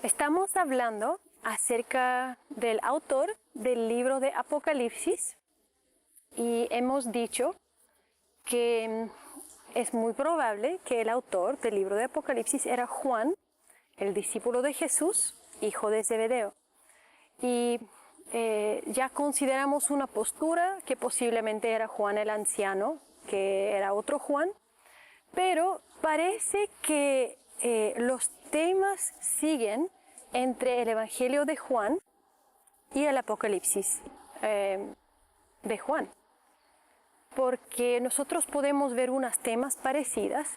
Estamos hablando acerca del autor del libro de Apocalipsis y hemos dicho que es muy probable que el autor del libro de Apocalipsis era Juan, el discípulo de Jesús, hijo de Zebedeo. Y ya consideramos una postura que posiblemente era Juan el anciano, que era otro Juan, pero parece que los temas siguen entre el Evangelio de Juan y el Apocalipsis de Juan. Porque nosotros podemos ver unas temas parecidas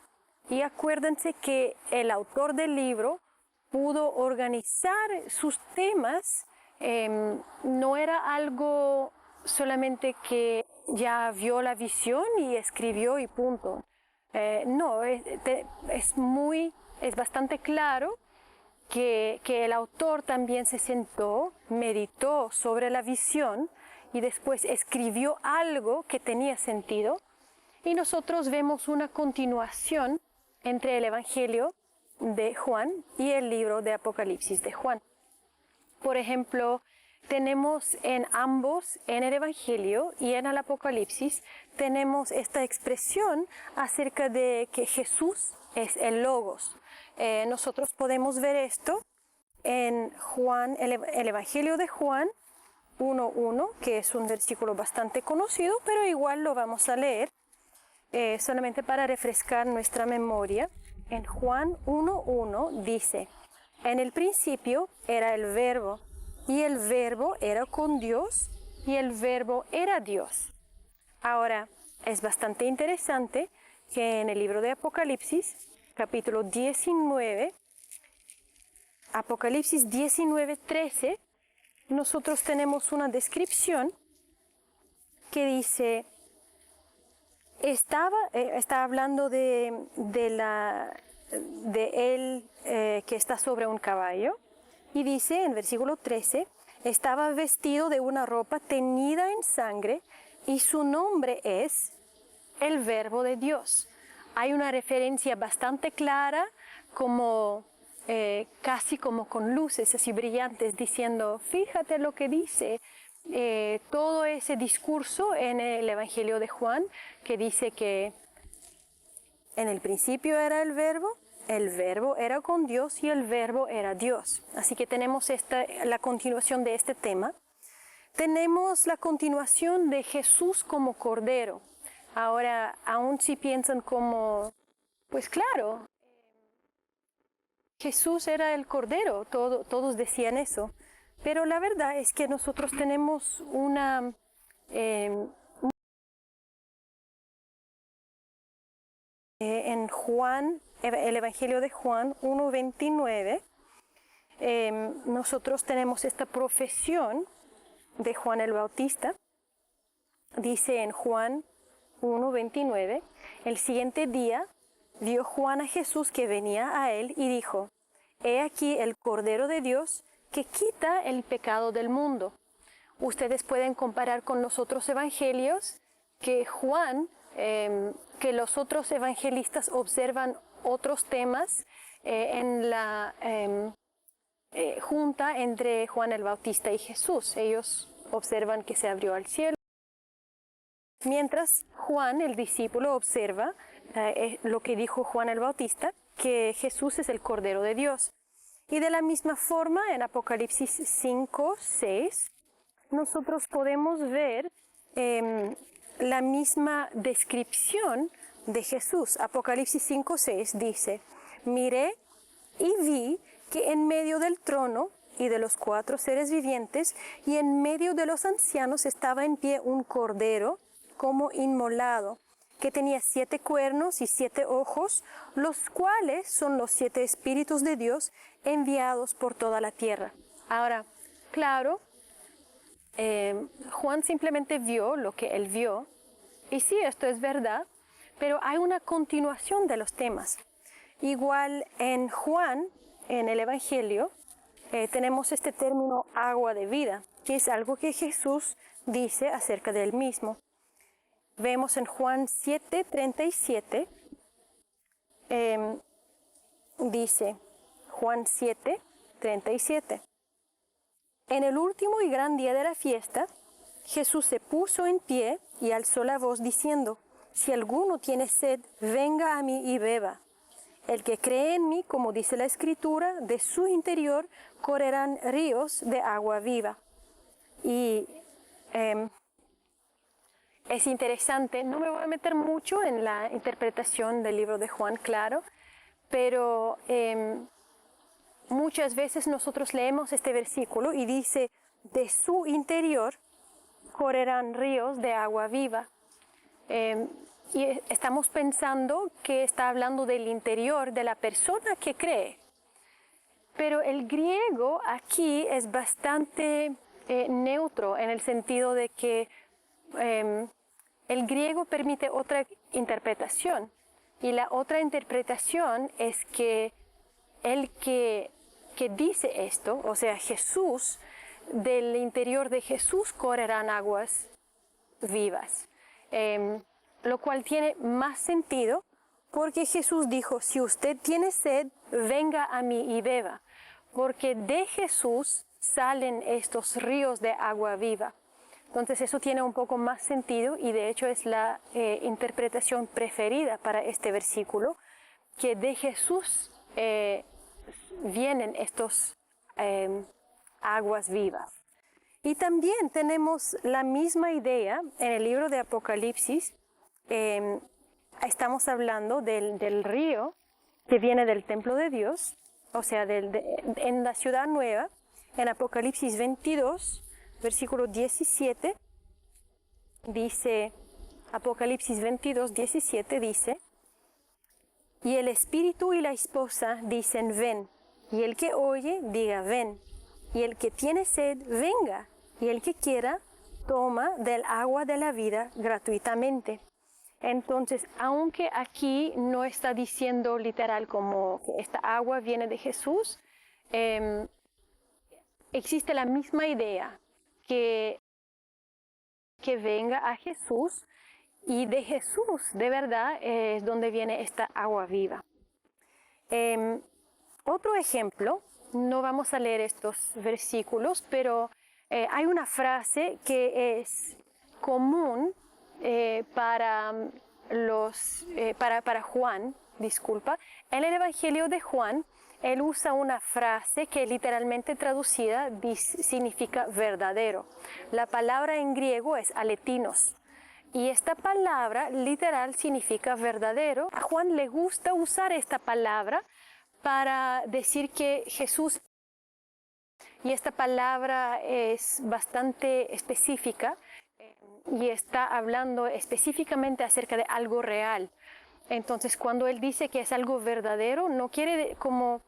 y acuérdense que el autor del libro pudo organizar sus temas, no era algo solamente que ya vio la visión y escribió y punto. No, es bastante claro que el autor también se sentó, meditó sobre la visión y después escribió algo que tenía sentido. Y nosotros vemos una continuación entre el Evangelio de Juan y el libro de Apocalipsis de Juan. Por ejemplo, tenemos en ambos, en el Evangelio y en el Apocalipsis, tenemos esta expresión acerca de que Jesús es el Logos. Nosotros podemos ver esto en Juan, el Evangelio de Juan 1:1, que es un versículo bastante conocido, pero igual lo vamos a leer, solamente para refrescar nuestra memoria. En Juan 1:1 dice: en el principio era el Verbo, y el Verbo era con Dios, y el Verbo era Dios. Ahora, es bastante interesante que en el libro de Apocalipsis, capítulo 19, Apocalipsis 19:13, nosotros tenemos una descripción que dice, está hablando de él que está sobre un caballo, y dice en versículo 13, estaba vestido de una ropa teñida en sangre, y su nombre es el Verbo de Dios. Hay una referencia bastante clara, como casi como con luces así brillantes, diciendo, fíjate lo que dice. Todo ese discurso en el Evangelio de Juan, que dice que en el principio era el Verbo era con Dios y el Verbo era Dios. Así que tenemos la continuación de este tema. Tenemos la continuación de Jesús como Cordero. Ahora, aún si piensan como, pues claro, Jesús era el Cordero, todos decían eso. Pero la verdad es que nosotros tenemos en Juan, el Evangelio de Juan 1:29, nosotros tenemos esta profesión de Juan el Bautista. Dice en Juan 1:29, el siguiente día vio Juan a Jesús que venía a él y dijo, he aquí el Cordero de Dios que quita el pecado del mundo. Ustedes pueden comparar con los otros evangelios que Juan, que los otros evangelistas observan otros temas en la junta entre Juan el Bautista y Jesús. Ellos observan que se abrió al cielo, mientras Juan, el discípulo, observa lo que dijo Juan el Bautista, que Jesús es el Cordero de Dios. Y de la misma forma, en Apocalipsis 5:6, nosotros podemos ver la misma descripción de Jesús. Apocalipsis 5:6 dice, miré y vi que en medio del trono y de los 4 seres vivientes y en medio de los ancianos estaba en pie un cordero como inmolado, que tenía 7 cuernos y 7 ojos, los cuales son los 7 espíritus de Dios enviados por toda la tierra. Ahora, claro, Juan simplemente vio lo que él vio, y sí, esto es verdad, pero hay una continuación de los temas. Igual en Juan, en el Evangelio, tenemos este término agua de vida, que es algo que Jesús dice acerca de él mismo. Vemos en Juan 7:37, dice Juan 7, 37. En el último y gran día de la fiesta, Jesús se puso en pie y alzó la voz diciendo: si alguno tiene sed, venga a mí y beba. El que cree en mí, como dice la Escritura, de su interior correrán ríos de agua viva. Y es interesante, no me voy a meter mucho en la interpretación del libro de Juan, claro, pero muchas veces nosotros leemos este versículo y dice: de su interior correrán ríos de agua viva. Y estamos pensando que está hablando del interior de la persona que cree. Pero el griego aquí es bastante neutro, en el sentido de que el griego permite otra interpretación. Y la otra interpretación es que el que dice esto, o sea, Jesús, del interior de Jesús correrán aguas vivas. Lo cual tiene más sentido porque Jesús dijo: si usted tiene sed, venga a mí y beba. Porque de Jesús salen estos ríos de agua viva. Entonces eso tiene un poco más sentido y de hecho es la interpretación preferida para este versículo, que de Jesús vienen estos aguas vivas. Y también tenemos la misma idea en el libro de Apocalipsis. Estamos hablando del río que viene del templo de Dios, o sea, en la ciudad nueva, en Apocalipsis 22, versículo 17, dice, Apocalipsis 22, 17 dice: y el espíritu y la esposa dicen: ven, y el que oye diga: ven, y el que tiene sed, venga, y el que quiera, toma del agua de la vida gratuitamente. Entonces, aunque aquí no está diciendo literal como que esta agua viene de Jesús, existe la misma idea, que venga a Jesús, y de Jesús de verdad es donde viene esta agua viva. Otro ejemplo, no vamos a leer estos versículos, pero hay una frase que es común para Juan, disculpa. En el Evangelio de Juan, él usa una frase que literalmente traducida significa verdadero. La palabra en griego es aletinos. Y esta palabra literal significa verdadero. A Juan le gusta usar esta palabra para decir que Jesús, y esta palabra es bastante específica, y está hablando específicamente acerca de algo real. Entonces, cuando él dice que es algo verdadero, no quiere como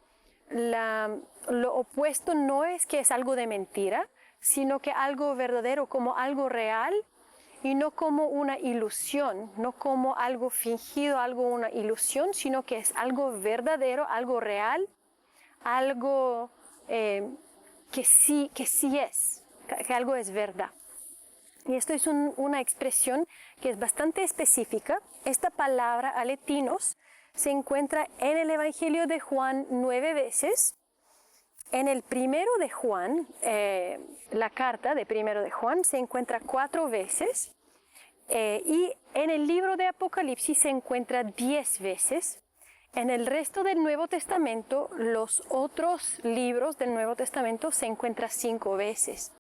lo opuesto, no es que es algo de mentira, sino que algo verdadero como algo real y no como una ilusión, no como algo fingido, una ilusión, sino que es algo verdadero, algo real, algo que sí es, que algo es verdad. Y esto es una expresión que es bastante específica. Esta palabra aletinos se encuentra en el Evangelio de Juan 9 veces. En el primero de Juan, la carta de primero de Juan se encuentra 4 veces. Y en el libro de Apocalipsis se encuentra 10 veces. En el resto del Nuevo Testamento, los otros libros del Nuevo Testamento se encuentran 5 veces.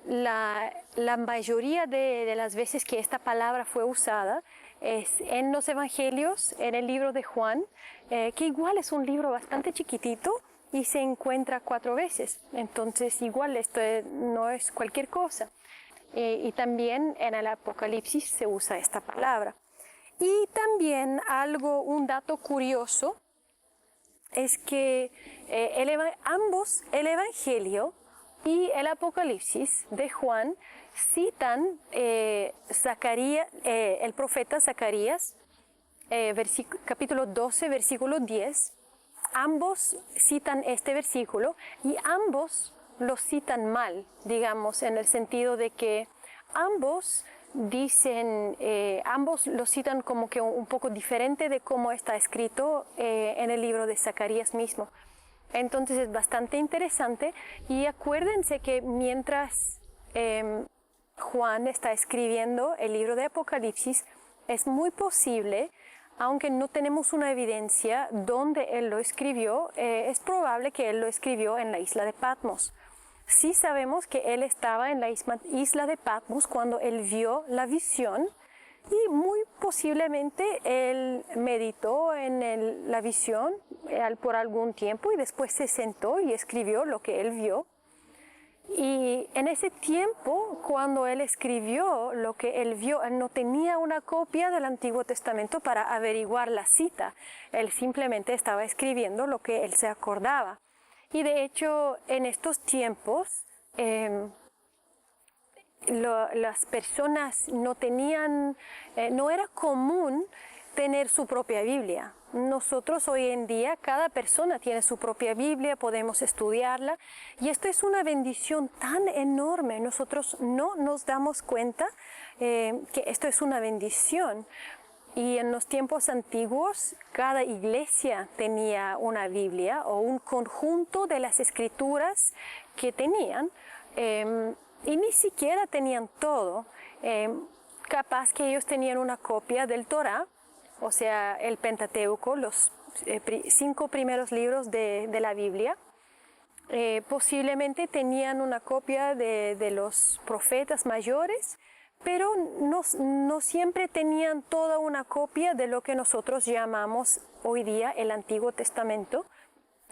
La mayoría de las veces que esta palabra fue usada es en los evangelios, en el libro de Juan, que igual es un libro bastante chiquitito y se encuentra 4 veces. Entonces igual esto no es cualquier cosa. Y también en el Apocalipsis se usa esta palabra. Y también un dato curioso es que ambos, el Evangelio y el Apocalipsis de Juan, citan el profeta Zacarías, capítulo 12, versículo 10. Ambos citan este versículo y ambos lo citan mal, digamos, en el sentido de que ambos lo citan como que un poco diferente de cómo está escrito en el libro de Zacarías mismo. Entonces es bastante interesante y acuérdense que mientras Juan está escribiendo el libro de Apocalipsis, es muy posible, aunque no tenemos una evidencia donde él lo escribió, es probable que él lo escribió en la isla de Patmos. Sí sabemos que él estaba en la isla de Patmos cuando él vio la visión y muy posiblemente él meditó en la visión por algún tiempo y después se sentó y escribió lo que él vio. Y en ese tiempo, cuando él escribió lo que él vio, él no tenía una copia del Antiguo Testamento para averiguar la cita. Él simplemente estaba escribiendo lo que él se acordaba. Y de hecho, en estos tiempos, las personas no tenían, no era común tener su propia Biblia. Nosotros hoy en día, cada persona tiene su propia Biblia, podemos estudiarla y esto es una bendición tan enorme. Nosotros no nos damos cuenta que esto es una bendición. Y en los tiempos antiguos, cada iglesia tenía una Biblia o un conjunto de las escrituras que tenían y ni siquiera tenían todo. Capaz que ellos tenían una copia del Torá, o sea, el Pentateuco, los 5 primeros libros de la Biblia. Posiblemente tenían una copia de los profetas mayores, pero no siempre tenían toda una copia de lo que nosotros llamamos hoy día el Antiguo Testamento.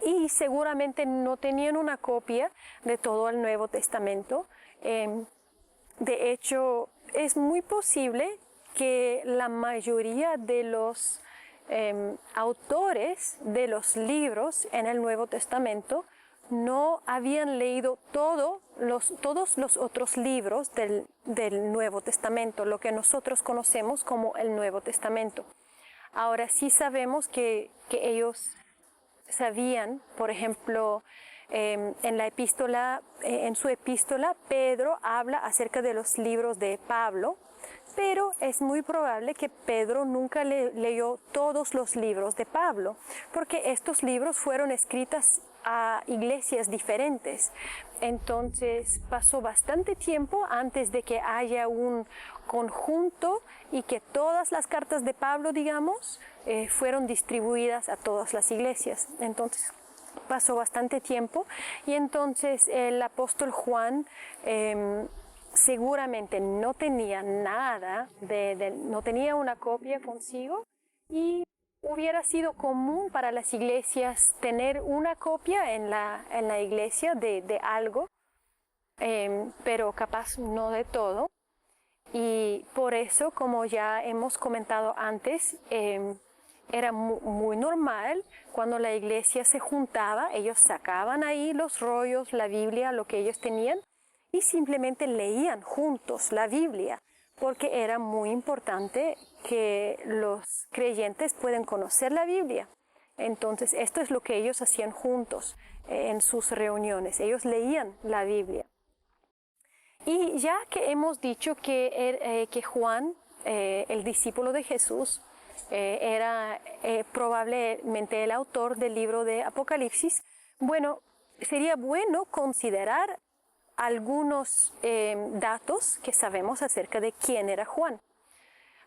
Y seguramente no tenían una copia de todo el Nuevo Testamento. De hecho, es muy posible que la mayoría de los autores de los libros en el Nuevo Testamento no habían leído todos los otros libros del Nuevo Testamento, lo que nosotros conocemos como el Nuevo Testamento. Ahora sí sabemos que ellos sabían, por ejemplo, en su epístola, Pedro habla acerca de los libros de Pablo, pero es muy probable que Pedro nunca leyó todos los libros de Pablo, porque estos libros fueron escritos a iglesias diferentes. Entonces pasó bastante tiempo antes de que haya un conjunto y que todas las cartas de Pablo, digamos, fueron distribuidas a todas las iglesias. Entonces pasó bastante tiempo y entonces el apóstol Juan seguramente no tenía nada, no tenía una copia consigo y hubiera sido común para las iglesias tener una copia en la iglesia de algo, pero capaz no de todo. Y por eso, como ya hemos comentado antes, era muy normal cuando la iglesia se juntaba, ellos sacaban ahí los rollos, la Biblia, lo que ellos tenían, y simplemente leían juntos la Biblia, porque era muy importante que los creyentes puedan conocer la Biblia. Entonces, esto es lo que ellos hacían juntos en sus reuniones. Ellos leían la Biblia. Y ya que hemos dicho que Juan, el discípulo de Jesús, era probablemente el autor del libro de Apocalipsis, bueno, sería bueno considerar algunos datos que sabemos acerca de quién era Juan.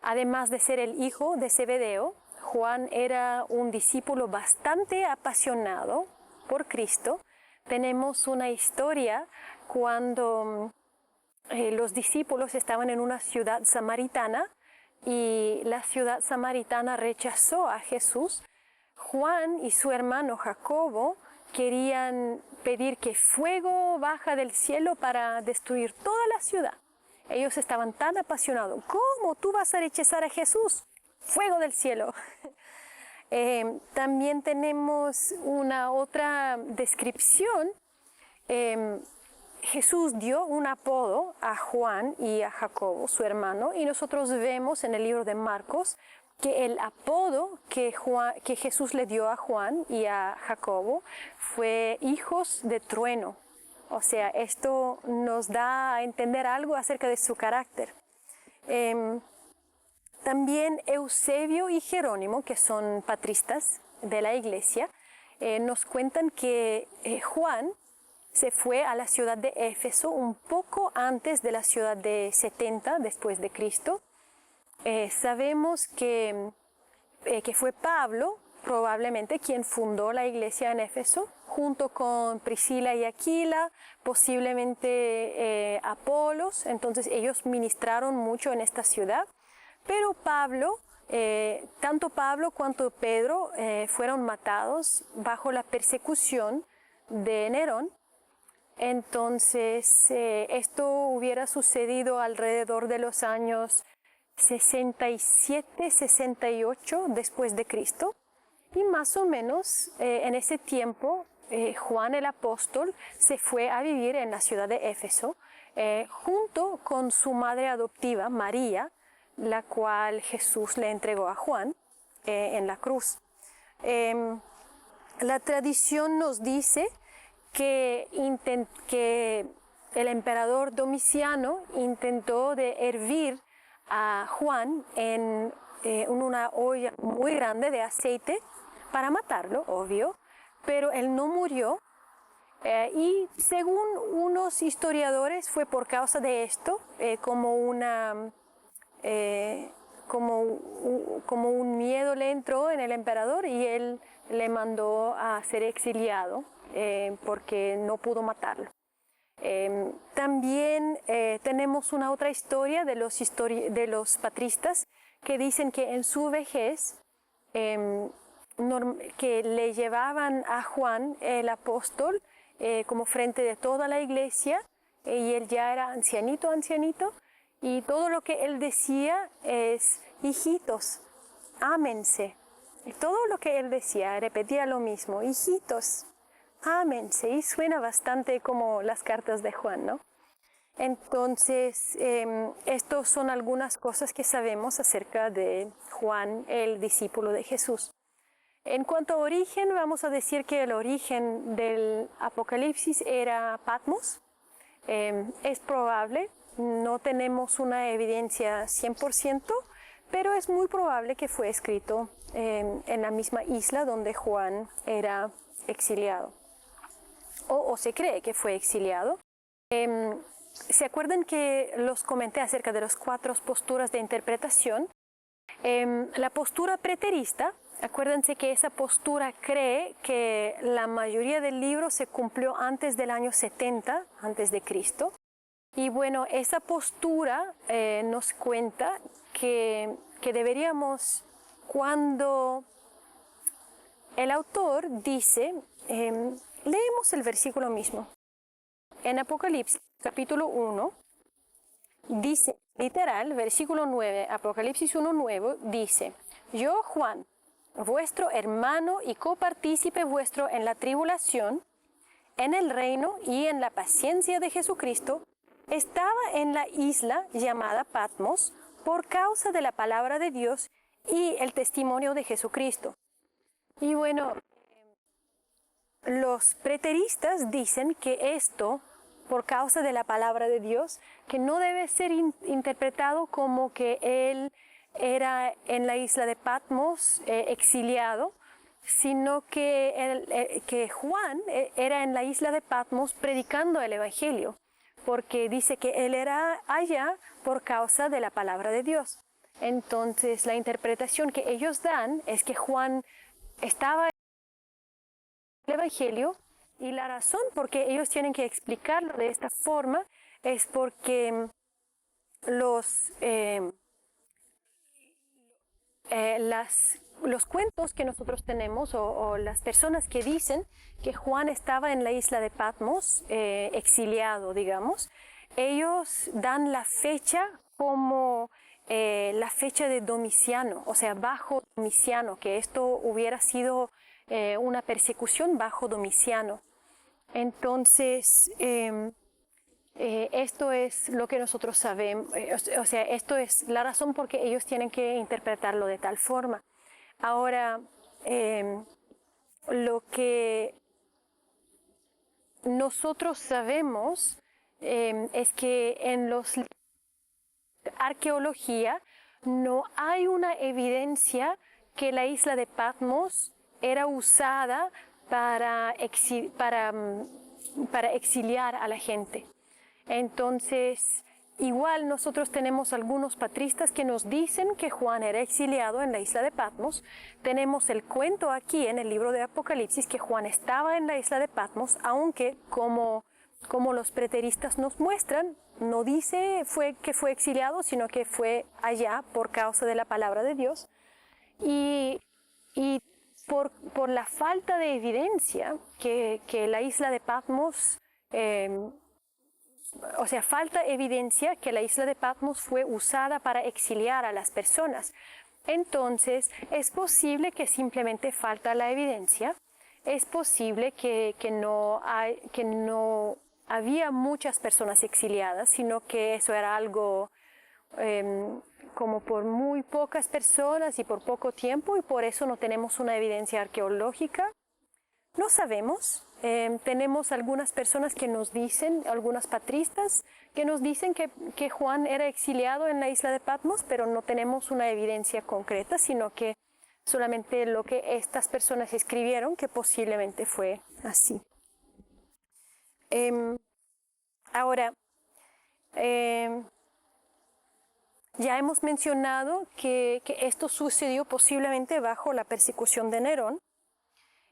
Además de ser el hijo de Zebedeo, Juan era un discípulo bastante apasionado por Cristo. Tenemos una historia cuando los discípulos estaban en una ciudad samaritana y la ciudad samaritana rechazó a Jesús. Juan y su hermano Jacobo querían pedir que fuego baja del cielo para destruir toda la ciudad. Ellos estaban tan apasionados. ¿Cómo tú vas a rechazar a Jesús? Fuego del cielo. También tenemos una otra descripción. Jesús dio un apodo a Juan y a Jacobo, su hermano, y nosotros vemos en el libro de Marcos que el apodo que Jesús le dio a Juan y a Jacobo fue hijos de trueno. O sea, esto nos da a entender algo acerca de su carácter. También Eusebio y Jerónimo, que son patristas de la iglesia, nos cuentan que Juan se fue a la ciudad de Éfeso un poco antes de la ciudad de 70 después de Cristo. Sabemos que fue Pablo probablemente quien fundó la iglesia en Éfeso, junto con Priscila y Aquila, posiblemente Apolos. Entonces ellos ministraron mucho en esta ciudad, pero Pablo, tanto Pablo cuanto Pedro fueron matados bajo la persecución de Nerón. Entonces esto hubiera sucedido alrededor de los años 67-68 después de Cristo. Y más o menos en ese tiempo Juan el apóstol se fue a vivir en la ciudad de Éfeso junto con su madre adoptiva María, la cual Jesús le entregó a Juan en la cruz. La tradición nos dice que el emperador Domiciano intentó de hervir a Juan en una olla muy grande de aceite para matarlo, obvio, pero él no murió y según unos historiadores fue por causa de esto, como un miedo le entró en el emperador y él le mandó a ser exiliado porque no pudo matarlo. También tenemos una otra historia de los patristas que dicen que en su vejez que le llevaban a Juan el apóstol como frente de toda la iglesia y él ya era ancianito, y todo lo que él decía es: hijitos, ámense. Y todo lo que él decía repetía lo mismo: hijitos, ámense. Y suena bastante como las cartas de Juan, ¿no? Entonces, estos son algunas cosas que sabemos acerca de Juan, el discípulo de Jesús. En cuanto a origen, vamos a decir que el origen del Apocalipsis era Patmos. Es probable, no tenemos una evidencia 100%, pero es muy probable que fue escrito en la misma isla donde Juan era exiliado, o se cree que fue exiliado. ¿Se acuerdan que los comenté acerca de las 4 posturas de interpretación? La postura preterista, acuérdense que esa postura cree que la mayoría del libro se cumplió antes del año 70, antes de Cristo. Y bueno, esa postura nos cuenta que deberíamos, cuando el autor dice, leemos el versículo mismo. En Apocalipsis, capítulo 1, dice, literal, versículo 9, Apocalipsis 1:9, dice: yo, Juan, vuestro hermano y copartícipe vuestro en la tribulación, en el reino y en la paciencia de Jesucristo, estaba en la isla llamada Patmos por causa de la palabra de Dios y el testimonio de Jesucristo. Y bueno, los preteristas dicen que esto, por causa de la palabra de Dios, que no debe ser interpretado como que él era en la isla de Patmos exiliado, sino que Juan era en la isla de Patmos predicando el Evangelio, porque dice que él era allá por causa de la palabra de Dios. Entonces, la interpretación que ellos dan es que Juan estaba en el Evangelio, y la razón por qué ellos tienen que explicarlo de esta forma es porque los cuentos que nosotros tenemos o las personas que dicen que Juan estaba en la isla de Patmos, exiliado, digamos, ellos dan la fecha como la fecha de Domiciano, o sea, bajo Domiciano, que esto hubiera sido una persecución bajo Domiciano. Entonces, esto es lo que nosotros sabemos, o sea, esto es la razón por qué ellos tienen que interpretarlo de tal forma. Ahora, lo que nosotros sabemos es que en los libros de arqueología no hay una evidencia que la isla de Patmos era usada para exiliar a la gente. Entonces, igual nosotros tenemos algunos patristas que nos dicen que Juan era exiliado en la isla de Patmos. Tenemos el cuento aquí en el libro de Apocalipsis que Juan estaba en la isla de Patmos, aunque como los preteristas nos muestran, no dice que fue exiliado, sino que fue allá por causa de la palabra de Dios. Y por la falta de evidencia que la isla de Patmos, falta evidencia que la isla de Patmos fue usada para exiliar a las personas. Entonces, es posible que simplemente falta la evidencia. Es posible que no había muchas personas exiliadas, sino que eso era algo como por muy pocas personas y por poco tiempo, y por eso no tenemos una evidencia arqueológica. No sabemos. Tenemos algunas personas que nos dicen, algunas patristas, que nos dicen que Juan era exiliado en la isla de Patmos, pero no tenemos una evidencia concreta, sino que solamente lo que estas personas escribieron, que posiblemente fue así. Ahora, ya hemos mencionado que esto sucedió posiblemente bajo la persecución de Nerón.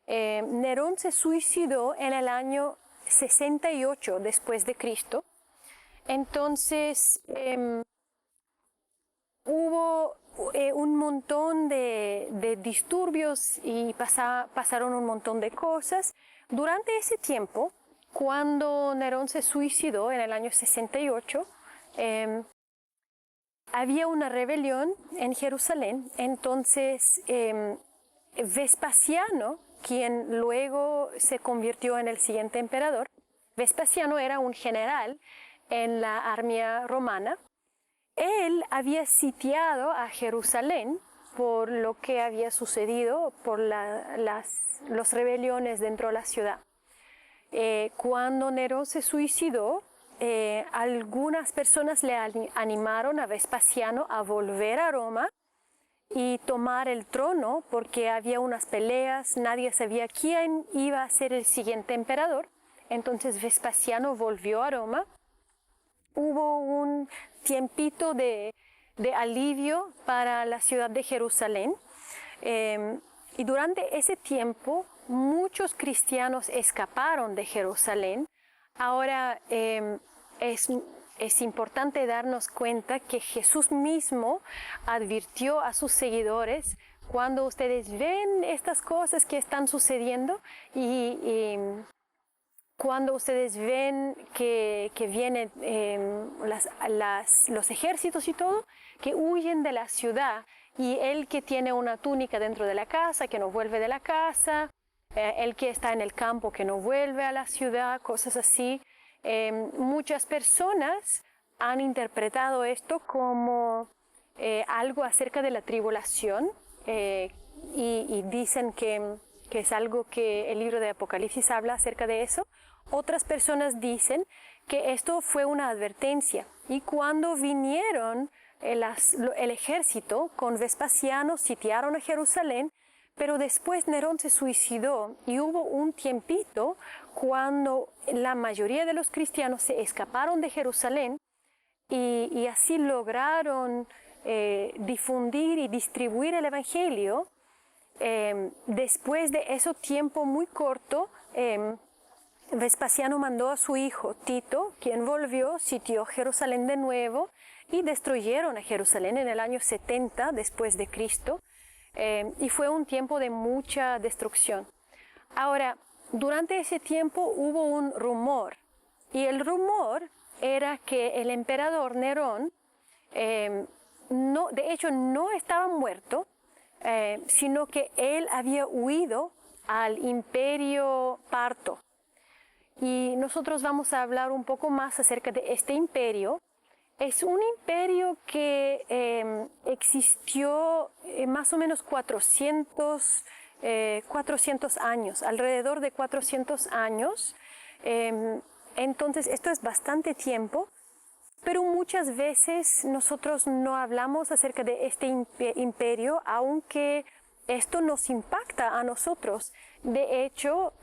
Nerón se suicidó en el año 68 después de Cristo. Entonces, hubo un montón de disturbios y pasaron un montón de cosas. Durante ese tiempo, cuando Nerón se suicidó en el año 68, había una rebelión en Jerusalén. Entonces, Vespasiano, quien luego se convirtió en el siguiente emperador, Vespasiano era un general en la armia romana. Él había sitiado a Jerusalén por lo que había sucedido, por las rebeliones dentro de la ciudad. Cuando Nerón se suicidó, algunas personas le animaron a Vespasiano a volver a Roma y tomar el trono, porque había unas peleas, nadie sabía quién iba a ser el siguiente emperador. Entonces Vespasiano volvió a Roma. Hubo un tiempito de alivio para la ciudad de Jerusalén, y durante ese tiempo muchos cristianos escaparon de Jerusalén. Ahora es importante darnos cuenta que Jesús mismo advirtió a sus seguidores: cuando ustedes ven estas cosas que están sucediendo y cuando ustedes ven que vienen los ejércitos y todo, que huyen de la ciudad, y el que tiene una túnica dentro de la casa, que no vuelve de la casa, el que está en el campo, que no vuelve a la ciudad, cosas así. Muchas personas han interpretado esto como algo acerca de la tribulación, y dicen que es algo que el libro de Apocalipsis habla acerca de eso. Otras personas dicen que esto fue una advertencia, y cuando vinieron el ejército con Vespasiano, sitiaron a Jerusalén, pero después Nerón se suicidó y hubo un tiempito cuando la mayoría de los cristianos se escaparon de Jerusalén y así lograron difundir y distribuir el evangelio. Después de ese tiempo muy corto, Vespasiano mandó a su hijo Tito, quien volvió, sitió Jerusalén de nuevo y destruyeron a Jerusalén en el año 70 después de Cristo, y fue un tiempo de mucha destrucción. Ahora, durante ese tiempo hubo un rumor, y el rumor era que el emperador Nerón, de hecho no estaba muerto, sino que él había huido al imperio parto. Y nosotros vamos a hablar un poco más acerca de este imperio. Es un imperio que existió más o menos 400 años, alrededor de 400 años. Entonces, esto es bastante tiempo, pero muchas veces nosotros no hablamos acerca de este imperio, aunque esto nos impacta a nosotros. De hecho,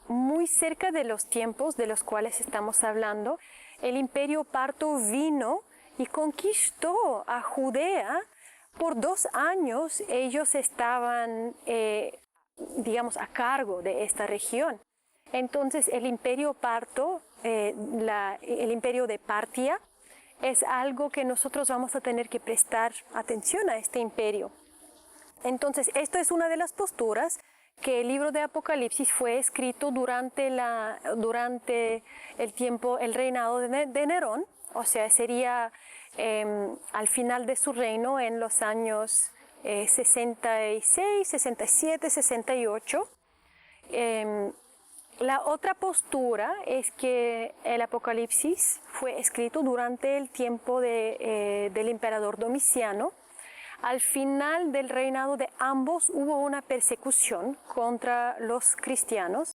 muy cerca de los tiempos de los cuales estamos hablando, el imperio parto vino y conquistó a Judea. Por 2 años ellos estaban, digamos, a cargo de esta región. Entonces el imperio parto, el imperio de Partia, es algo que nosotros vamos a tener que prestar atención a este imperio. Entonces, esto es una de las posturas que el libro de Apocalipsis fue escrito durante el reinado de Nerón, o sea, sería al final de su reino en los años 66, 67, 68. La otra postura es que el Apocalipsis fue escrito durante el tiempo del emperador Domiciano. Al final del reinado de ambos hubo una persecución contra los cristianos.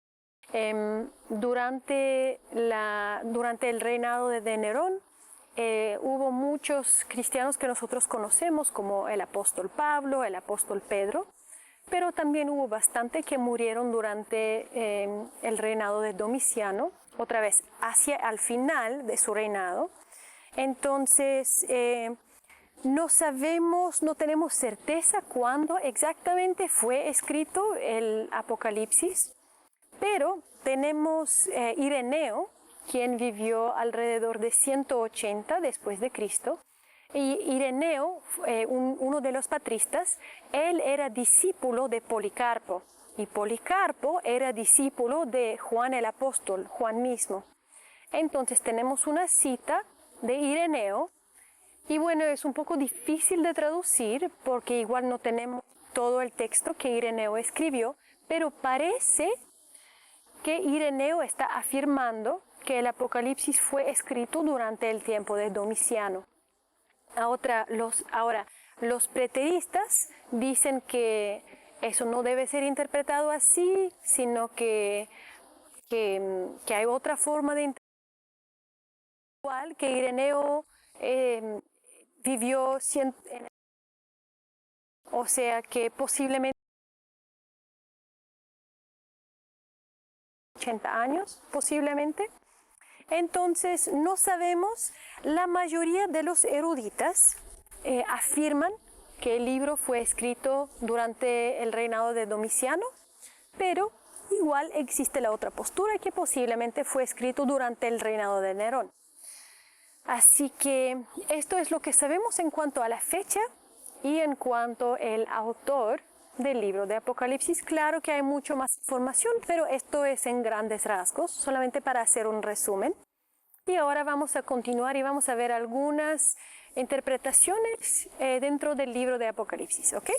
Durante el reinado de Nerón hubo muchos cristianos que nosotros conocemos, como el apóstol Pablo, el apóstol Pedro, pero también hubo bastante que murieron durante el reinado de Domiciano, otra vez al final de su reinado. Entonces, no sabemos, no tenemos certeza cuándo exactamente fue escrito el Apocalipsis, pero tenemos Ireneo, quien vivió alrededor de 180 después de Cristo. Y Ireneo, uno de los patristas, él era discípulo de Policarpo, y Policarpo era discípulo de Juan el apóstol, Juan mismo. Entonces tenemos una cita de Ireneo. Y bueno, es un poco difícil de traducir porque igual no tenemos todo el texto que Ireneo escribió, pero parece que Ireneo está afirmando que el Apocalipsis fue escrito durante el tiempo de Domiciano. Ahora, los preteristas dicen que eso no debe ser interpretado así, sino que hay otra forma de interpretar, igual que Ireneo vivió o sea que posiblemente 80 años, posiblemente. Entonces, no sabemos, la mayoría de los eruditas afirman que el libro fue escrito durante el reinado de Domiciano, pero igual existe la otra postura que posiblemente fue escrito durante el reinado de Nerón. Así que esto es lo que sabemos en cuanto a la fecha y en cuanto al autor del libro de Apocalipsis. Claro que hay mucho más información, pero esto es en grandes rasgos, solamente para hacer un resumen. Y ahora vamos a continuar y vamos a ver algunas interpretaciones dentro del libro de Apocalipsis, ¿ok?